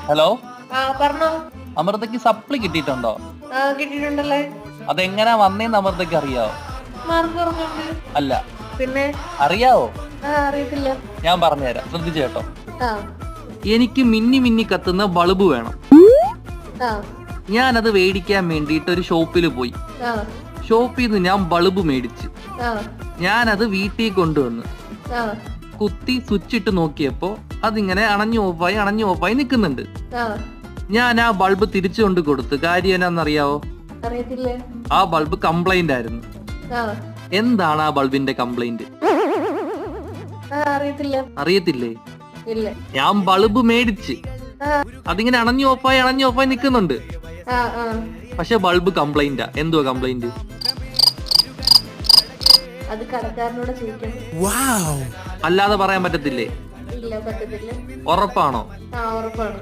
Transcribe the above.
Hello, പറഞ്ഞോ. അമൃതയ്ക്ക് സപ്ലി കിട്ടിയിട്ടുണ്ടോ? കിട്ടിയിട്ടുണ്ടല്ലേ. അതെങ്ങനാ വന്നേന്ന് അമൃതയ്ക്ക് അറിയാവോ? മാർക്ക് പറഞ്ഞോണ്ട്. അല്ല, പിന്നെ അറിയാവോ? അറിയത്തില്ല. ഞാൻ പറഞ്ഞുതരാം, ശ്രദ്ധിച്ചു കേട്ടോ. ആ എനിക്ക് മിന്നി മിന്നി കത്തുന്ന ബൾബ് വേണം. ആ ഞാനത് മേടിക്കാൻ വേണ്ടിയിട്ട് ഒരു ഷോപ്പിൽ പോയി. ആ ഷോപ്പിൽ നിന്ന് ഞാൻ ബൾബ് മേടിച്ച് ആ ഞാനത് വീട്ടിൽ കൊണ്ടുവന്ന് ആ കുത്തി സ്വിച്ച് ഇട്ട് നോക്കിയപ്പോ അതിങ്ങനെ അണഞ്ഞു ഓഫായി നിൽക്കുന്നുണ്ട്. ആ ഞാൻ ആ ബൾബ് തിരിച്ചു കൊണ്ട് കൊടുത്ത്. കാര്യം എന്നാന്നറിയാവോ? അറിയത്തില്ല. ആ ബൾബ് കംപ്ലൈന്റ് ആയിരുന്നു. ആ എന്താണ് ആ ബൾബിന്റെ കംപ്ലൈന്റ്? അറിയത്തില്ല. അറിയത്തില്ലേ? ഇല്ല. ഞാൻ ബൾബ് മേടിച്ച് അതിങ്ങനെ അണഞ്ഞു ഓഫായി നിൽക്കുന്നുണ്ട്. ആ ആ പക്ഷെ ബൾബ് കംപ്ലൈന്റാ. എന്തുവാ കംപ്ലൈന്റ്? അത് കടക്കാരനോട് ചോദിക്കണം. അല്ലാതെ പറയാൻ പറ്റത്തില്ലേ? ഇല്ല, പറ്റത്തില്ല. ഉറപ്പാണോ? ഉറപ്പാണ്.